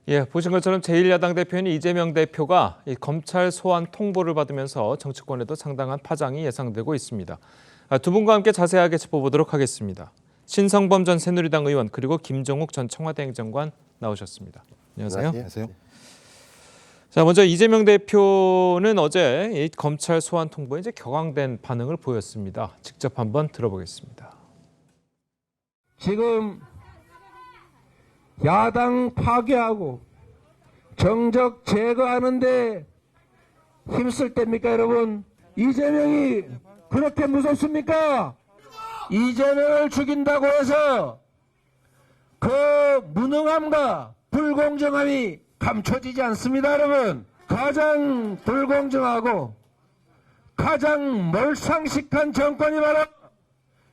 예, 보신 것처럼 제1야당 대표인 이재명 대표가 이 검찰 소환 통보를 받으면서 정치권에도 상당한 파장이 예상되고 있습니다. 두 분과 함께 자세하게 짚어보도록 하겠습니다. 신성범 전 새누리당 의원 그리고 김종욱 전 청와대 행정관 나오셨습니다. 안녕하세요. 안녕하세요. 자, 먼저 이재명 대표는 어제 이 검찰 소환 통보에 이제 격앙된 반응을 보였습니다. 직접 한번 들어보겠습니다. 지금 야당 파괴하고 정적 제거하는데 힘쓸 때입니까, 여러분? 이재명이 그렇게 무섭습니까? 이재명을 죽인다고 해서 그 무능함과 불공정함이 감춰지지 않습니다, 여러분. 가장 불공정하고 가장 몰상식한 정권이 바로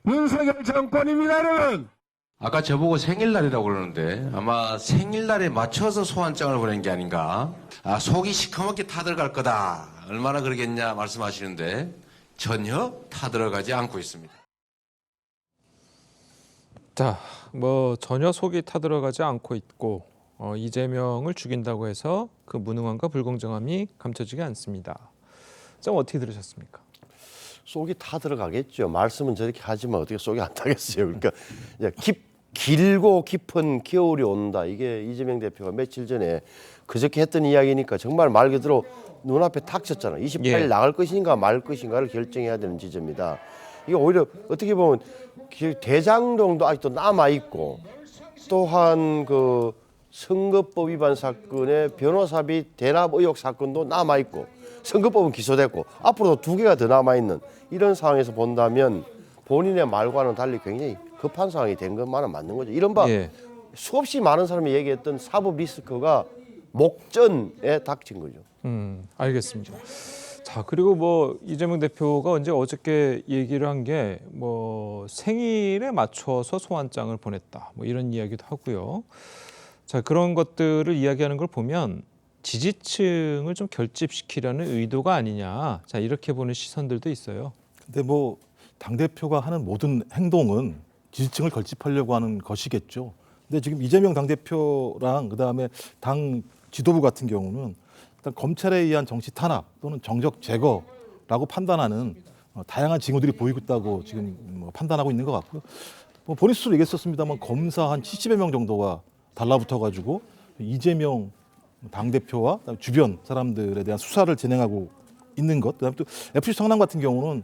윤석열 정권입니다, 여러분. 아까 저보고 생일날이라고 그러는데 아마 생일날에 맞춰서 소환장을 보낸 게 아닌가. 속이 시커멓게 타들어갈 거다. 얼마나 그러겠냐 말씀하시는데 전혀 타들어가지 않고 있습니다. 자, 전혀 속이 타들어가지 않고 있고 이재명을 죽인다고 해서 그 무능함과 불공정함이 감춰지지 않습니다. 좀 어떻게 들으셨습니까? 속이 타 들어가겠죠. 말씀은 저렇게 하지만 어떻게 속이 안 타겠어요. 그러니까 길고 깊은 겨울이 온다. 이게 이재명 대표가 며칠 전에 그저께 했던 이야기니까 정말 말 그대로 눈앞에 닥쳤잖아요. 28일 나갈 것인가 말 것인가를 결정해야 되는 지점이다. 이게 오히려 어떻게 보면 대장동도 아직도 남아 있고 또한 그 선거법 위반 사건의 변호사비 대납 의혹 사건도 남아 있고 선거법은 기소됐고 앞으로도 2개가 더 남아 있는 이런 상황에서 본다면 본인의 말과는 달리 굉장히 급한 상황이 된 것만은 맞는 거죠. 이른바 수없이 많은 사람이 얘기했던 사법 리스크가 목전에 닥친 거죠. 알겠습니다. 자, 그리고 이재명 대표가 어저께 얘기를 한 게 생일에 맞춰서 소환장을 보냈다. 이런 이야기도 하고요. 자, 그런 것들을 이야기하는 걸 보면 지지층을 좀 결집시키려는 의도가 아니냐. 자, 이렇게 보는 시선들도 있어요. 근데 당대표가 하는 모든 행동은 지지층을 결집하려고 하는 것이겠죠. 근데 지금 이재명 당대표랑 그다음에 당 지도부 같은 경우는 일단 검찰에 의한 정치 탄압 또는 정적 제거라고 판단하는 다양한 징후들이 보이고 있다고 지금 판단하고 있는 것 같고요. 본인 스스로 얘기했었습니다만 검사 한 70여 명 정도가 달라붙어가지고 이재명 당대표와 주변 사람들에 대한 수사를 진행하고 있는 것. 그다음에 또 FC 성남 같은 경우는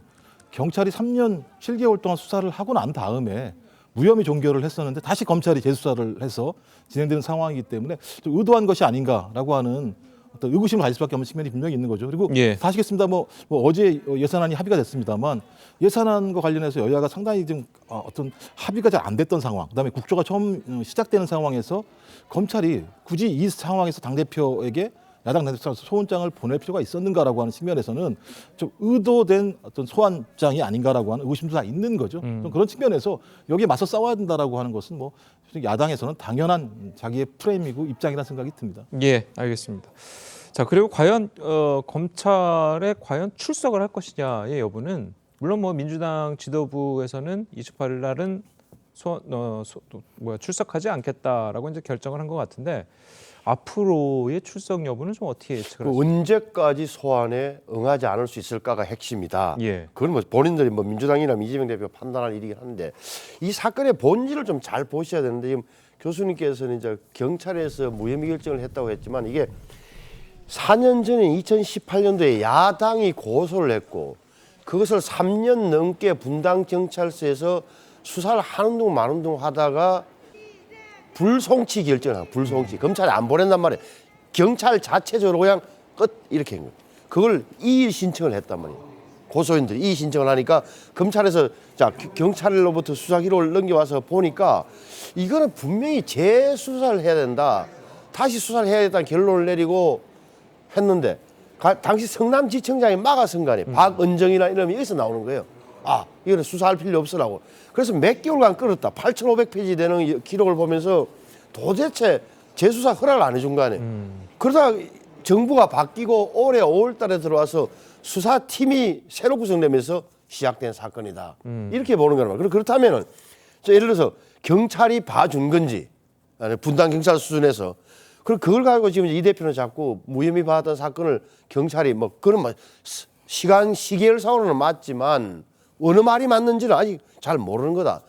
경찰이 3년 7개월 동안 수사를 하고 난 다음에 무혐의 종결을 했었는데 다시 검찰이 재수사를 해서 진행되는 상황이기 때문에 좀 의도한 것이 아닌가라고 하는 어떤 의구심을 가질 수밖에 없는 측면이 분명히 있는 거죠. 그리고 다 아시겠습니다. 어제 예산안이 합의가 됐습니다만 예산안과 관련해서 여야가 상당히 좀 어떤 합의가 잘 안 됐던 상황, 그다음에 국조가 처음 시작되는 상황에서 검찰이 굳이 이 상황에서 당대표에게 야당 당대표 소환장을 보낼 필요가 있었는가라고 하는 측면에서는 좀 의도된 어떤 소환장이 아닌가라고 하는 의구심도 다 있는 거죠. 좀 그런 측면에서 여기에 맞서 싸워야 된다라고 하는 것은 야당에서는 당연한 자기의 프레임이고 입장이라는 생각이 듭니다. 예, 알겠습니다. 자, 그리고 과연 검찰에 과연 출석을 할 것이냐의 여부는 물론 민주당 지도부에서는 28일 날은 출석하지 않겠다라고 이제 결정을 한 것 같은데 앞으로의 출석 여부는 좀 어떻게 예측을 하십니까? 언제까지 소환에 응하지 않을 수 있을까가 핵심이다. 예. 그건 본인들이 민주당이나 이재명 대표가 판단할 일이긴 한데 이 사건의 본질을 좀 잘 보셔야 되는데 지금 교수님께서는 이제 경찰에서 무혐의 결정을 했다고 했지만 이게 4년 전에 2018년도에 야당이 고소를 했고 그것을 3년 넘게 분당 경찰서에서 수사를 하는 둥 마는 둥 하다가 불송치 결정을 한 불송치. 검찰에 안 보낸단 말이에요. 경찰 자체적으로 그냥 끝 이렇게 한 거예요. 그걸 이의 신청을 했단 말이에요. 고소인들이 이의 신청을 하니까 검찰에서 경찰로부터 수사 기록을 넘겨와서 보니까 이거는 분명히 재수사를 해야 된다. 다시 수사를 해야 된다는 결론을 내리고 했는데 당시 성남지청장이 막아선 거 아니에요. 박은정이나 이름이 여기서 나오는 거예요. 이거는 수사할 필요 없으라고. 그래서 몇 개월간 끌었다. 8,500페이지 되는 기록을 보면서 도대체 재수사 허락을 안 해준 거 아니에요. 그러다가 정부가 바뀌고 올해 5월 달에 들어와서 수사팀이 새로 구성되면서 시작된 사건이다. 이렇게 보는 거란 말이에요. 그렇다면 예를 들어서 경찰이 봐준 건지 분당 경찰 수준에서 그럼 그걸 가지고 지금 이 대표는 자꾸 무혐의 받았던 사건을 경찰이 뭐 그런 말 시계열상으로는 맞지만 어느 말이 맞는지는 아직 잘 모르는 거다.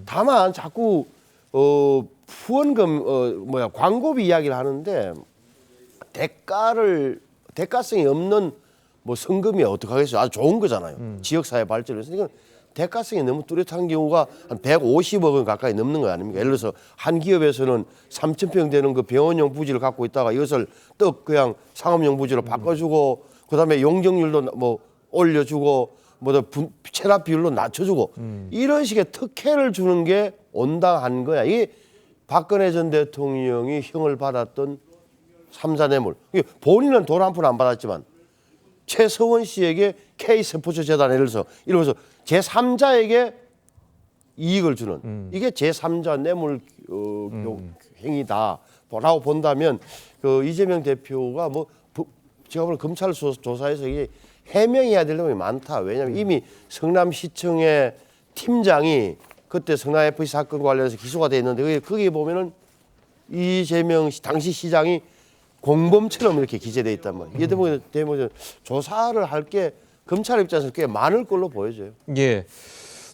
다만 자꾸 후원금 광고비 이야기를 하는데 대가성이 없는 뭐 성금이 어떻게 하겠어요? 아주 좋은 거잖아요. 지역사회 발전을 위해서. 이건 대가성이 너무 뚜렷한 경우가 한 150억 원 가까이 넘는 거 아닙니까? 예를 들어서 한 기업에서는 3,000평 되는 그 병원용 부지를 갖고 있다가 이것을 떡 그냥 상업용 부지로 바꿔주고 그다음에 용적률도 뭐 올려주고 뭐 체납 비율로 낮춰주고 이런 식의 특혜를 주는 게 온당한 거야. 이게 박근혜 전 대통령이 형을 받았던 삼사뇌물. 본인은 돈 한 푼 안 받았지만 최서원 씨에게 K스포츠 재단 예를 들어서 이러면서 제3자에게 이익을 주는 이게 제3자 뇌물 행위다라고 본다면 그 이재명 대표가 뭐 제가 보는 검찰 조사에서 이게 해명해야 될 내용이 많다. 왜냐하면 이미 성남시청의 팀장이 그때 성남FC 사건 관련해서 기소가 돼 있는데 거기에 보면은 이재명 당시 시장이 공범처럼 이렇게 기재돼 있단 말이에요. 이게 되면 조사를 할 게 검찰 입장에서 꽤 많을 걸로 보여져요. 예.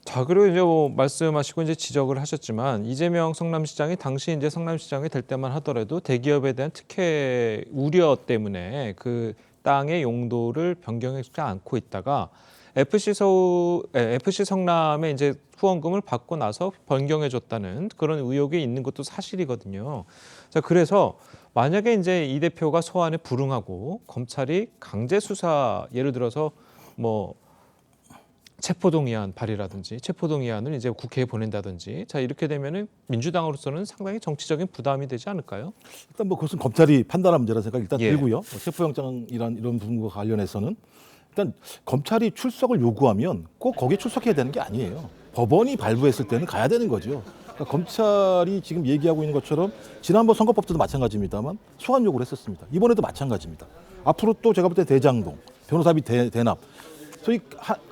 자, 그리고 이제 뭐 말씀하시고 이제 지적을 하셨지만 이재명 성남시장이 당시 이제 성남시장이 될 때만 하더라도 대기업에 대한 특혜 우려 때문에 그 땅의 용도를 변경하지 않고 있다가 FC 성남에 이제 후원금을 받고 나서 변경해줬다는 그런 의혹이 있는 것도 사실이거든요. 자, 그래서 만약에 이제 이 대표가 소환에 불응하고 검찰이 강제 수사 예를 들어서 뭐 체포동의안 발의라든지 체포동의안을 이제 국회에 보낸다든지 자 이렇게 되면은 민주당으로서는 상당히 정치적인 부담이 되지 않을까요? 일단 뭐 그것은 검찰이 판단할 문제라는 생각이 일단 예. 들고요. 뭐 체포영장이란 이런 부분과 관련해서는 일단 검찰이 출석을 요구하면 꼭 거기에 출석해야 되는 게 아니에요. 법원이 발부했을 때는 가야 되는 거죠. 그러니까 검찰이 지금 얘기하고 있는 것처럼 지난번 선거법 때도 마찬가지입니다만 소환 요구를 했었습니다. 이번에도 마찬가지입니다. 앞으로 또 제가 볼 때 대장동, 변호사비 대납 소위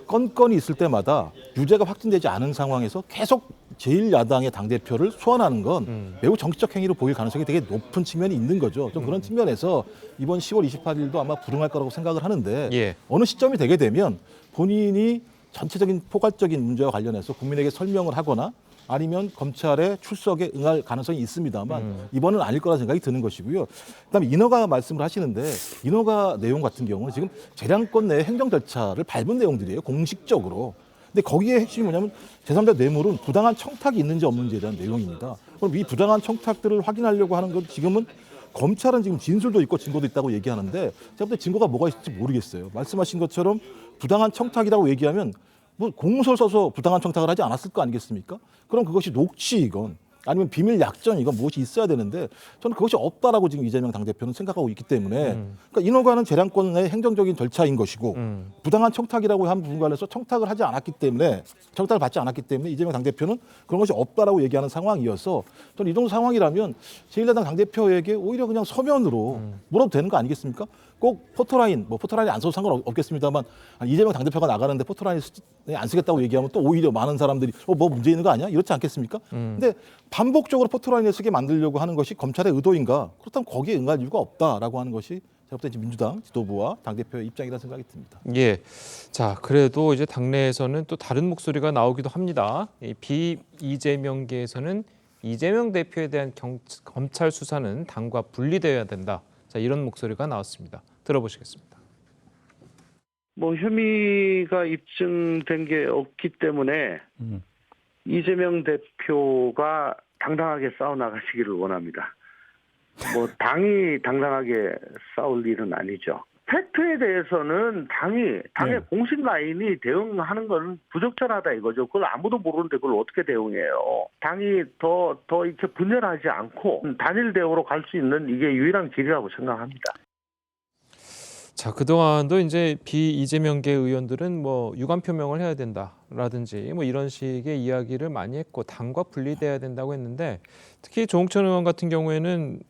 건건이 있을 때마다 유죄가 확진되지 않은 상황에서 계속 제1야당의 당대표를 소환하는 건 매우 정치적 행위로 보일 가능성이 되게 높은 측면이 있는 거죠. 좀 그런 측면에서 이번 10월 28일도 아마 불응할 거라고 생각을 하는데 예. 어느 시점이 되게 되면 본인이 전체적인 포괄적인 문제와 관련해서 국민에게 설명을 하거나 아니면 검찰의 출석에 응할 가능성이 있습니다만 이번은 아닐 거라 생각이 드는 것이고요. 그다음에 인허가 말씀을 하시는데 인허가 내용 같은 경우는 지금 재량권 내 행정 절차를 밟은 내용들이에요. 공식적으로. 근데 거기에 핵심이 뭐냐면 제3자 뇌물은 부당한 청탁이 있는지 없는지에 대한 내용입니다. 그럼 이 부당한 청탁들을 확인하려고 하는 건 지금은 검찰은 지금 진술도 있고 증거도 있다고 얘기하는데 제가 볼 때 증거가 뭐가 있을지 모르겠어요. 말씀하신 것처럼 부당한 청탁이라고 얘기하면 뭐 공문서를 써서 부당한 청탁을 하지 않았을 거 아니겠습니까? 그럼 그것이 녹취이건 아니면 비밀 약정이건 무엇이 있어야 되는데 저는 그것이 없다라고 지금 이재명 당대표는 생각하고 있기 때문에 그러니까 인허가는 재량권의 행정적인 절차인 것이고 부당한 청탁이라고 한 부분 관련해서 청탁을 하지 않았기 때문에 청탁을 받지 않았기 때문에 이재명 당대표는 그런 것이 없다라고 얘기하는 상황이어서 저는 이 정도 상황이라면 제1야당 당대표에게 오히려 그냥 서면으로 물어도 되는 거 아니겠습니까? 꼭 포토라인, 뭐 포토라인이 안 써도 상관없겠습니다만 이재명 당대표가 나가는데 포토라인 안 쓰겠다고 얘기하면 또 오히려 많은 사람들이 뭐 문제 있는 거 아니야? 이렇지 않겠습니까? 근데 반복적으로 포토라인을 쓰게 만들려고 하는 것이 검찰의 의도인가? 그렇다면 거기에 응할 이유가 없다라고 하는 것이 제가 볼 때 민주당 지도부와 당대표의 입장이라는 생각이 듭니다. 예. 자, 그래도 이제 당내에서는 또 다른 목소리가 나오기도 합니다. 이 비이재명계에서는 이재명 대표에 대한 검찰 수사는 당과 분리되어야 된다. 자, 이런 목소리가 나왔습니다. 들어보시겠습니다. 뭐 혐의가 입증된 게 없기 때문에 이재명 대표가 당당하게 싸워나가시기를 원합니다. 뭐 당이 당당하게 싸울 일은 아니죠. 팩트에 대해서는 당의 공식 라인이 대응하는 건 부적절하다 이거죠. 그걸 아무도 모르는데 그걸 어떻게 대응해요. 당이 더 이렇게 분열하지 않고 단일 대우로 갈 수 있는 이게 유일한 길이라고 생각합니다. 자, 그동안도 이제 비이재명계 의원들은 뭐 유감 표명을 해야 된다라든지 뭐 이런 식의 이야기를 많이 했고 당과 분리돼야 된다고 했는데 특히 조홍천 의원 같은 경우에는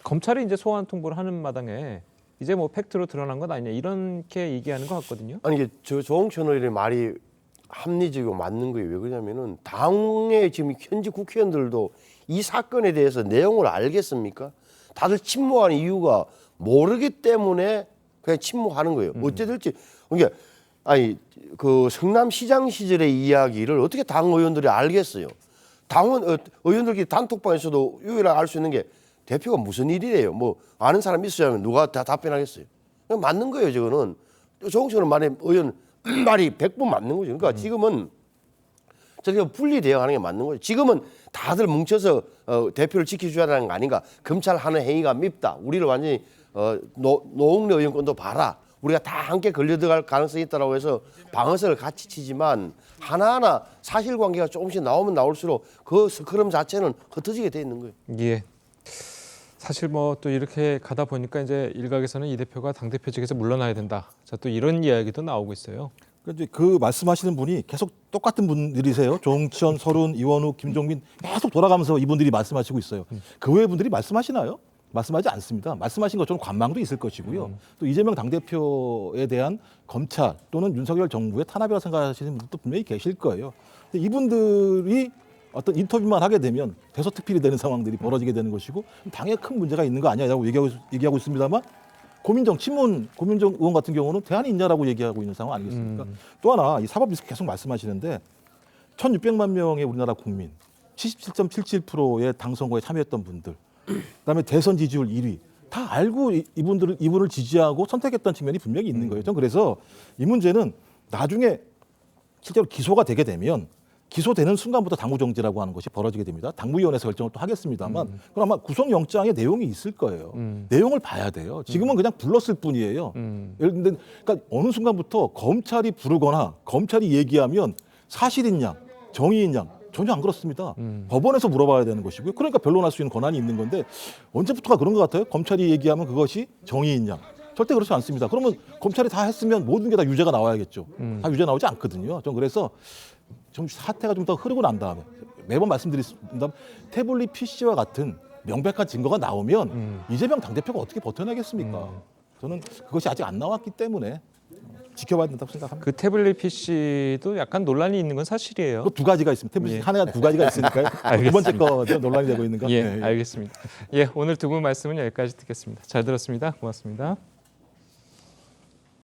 검찰이 이제 소환 통보를 하는 마당에 이제 뭐 팩트로 드러난 것 아니냐 이렇게 얘기하는 것 같거든요. 아니 이게 조홍천 의원의 말이 합리적이고 맞는 거예요. 왜 그러냐면은 당의 지금 현직 국회의원들도 이 사건에 대해서 내용을 알겠습니까? 다들 침묵하는 이유가 모르기 때문에 그냥 침묵하는 거예요. 어째 될지. 그러니까 아니 그 성남시장 시절의 이야기를 어떻게 당 의원들이 알겠어요. 당원 의원들끼리 단톡방에서도 유일하게 알 수 있는 게 대표가 무슨 일이래요. 뭐 아는 사람 있어야면 누가 다 답변하겠어요. 그냥 맞는 거예요. 저거는 조홍철은 말에 의원 말이 100번 맞는 거죠. 그러니까 지금은 저렇게 분리 대응하는 게 맞는 거죠. 지금은 다들 뭉쳐서 대표를 지켜줘야 하는 거 아닌가. 검찰 하는 행위가 밉다. 우리를 완전히 노웅래 의원권도 봐라. 우리가 다 함께 걸려 들어갈 가능성이 있다라고 해서 방어선을 같이 치지만 하나하나 사실관계가 조금씩 나오면 나올수록 그 스크럼 자체는 흩어지게 돼 있는 거예요. 예. 사실 뭐 또 이렇게 가다 보니까 이제 일각에서는 이 대표가 당 대표직에서 물러나야 된다. 자, 또 이런 이야기도 나오고 있어요. 그러니까 이제 그 말씀하시는 분이 계속 똑같은 분들이세요. 조홍천, 서른, 이원욱, 김종민 계속 돌아가면서 이분들이 말씀하시고 있어요. 그 외의 분들이 말씀하시나요? 말씀하지 않습니다. 말씀하신 것처럼 관망도 있을 것이고요. 또 이재명 당대표에 대한 검찰 또는 윤석열 정부의 탄압이라고 생각하시는 분들도 분명히 계실 거예요. 근데 이분들이 어떤 인터뷰만 하게 되면 대서특필이 되는 상황들이 벌어지게 되는 것이고 당에 큰 문제가 있는 거 아니냐고 얘기하고 있습니다만 고민정 의원 같은 경우는 대안이 있냐라고 얘기하고 있는 상황 아니겠습니까? 또 하나 이 사법 리스크 계속 말씀하시는데 1,600만 명의 우리나라 국민 77.77%의 당 선거에 참여했던 분들 그다음에 대선 지지율 1위 다 알고 이분을 지지하고 선택했던 측면이 분명히 있는 거예요. 저는 그래서 이 문제는 나중에 실제로 기소가 되게 되면 기소되는 순간부터 당무정지라고 하는 것이 벌어지게 됩니다. 당무위원회에서 결정을 또 하겠습니다만 그럼 아마 구속영장에 내용이 있을 거예요. 내용을 봐야 돼요. 지금은 그냥 불렀을 뿐이에요. 예를 들면 그러니까 어느 순간부터 검찰이 부르거나 검찰이 얘기하면 사실인 양, 정의인 양 전혀 안 그렇습니다. 법원에서 물어봐야 되는 것이고요. 그러니까 변론할 수 있는 권한이 있는 건데 언제부터가 그런 것 같아요? 검찰이 얘기하면 그것이 정의인 양. 절대 그렇지 않습니다. 그러면 검찰이 다 했으면 모든 게 다 유죄가 나와야겠죠. 다 유죄 나오지 않거든요. 전 그래서 좀 사태가 좀 더 흐르고 난 다음에 매번 말씀드립니다. 태블릿 PC와 같은 명백한 증거가 나오면 이재명 당대표가 어떻게 버텨내겠습니까? 저는 그것이 아직 안 나왔기 때문에 지켜봐야 된다고 생각합니다. 그 태블릿 PC도 약간 논란이 있는 건 사실이에요. 두 가지가 있습니다. 태블릿 예. 한 해가 두 가지가 있으니까요. 두 번째 거죠. 논란이 되고 있는 거. 예, 알겠습니다. 예, 오늘 두 분 말씀은 여기까지 듣겠습니다. 잘 들었습니다. 고맙습니다.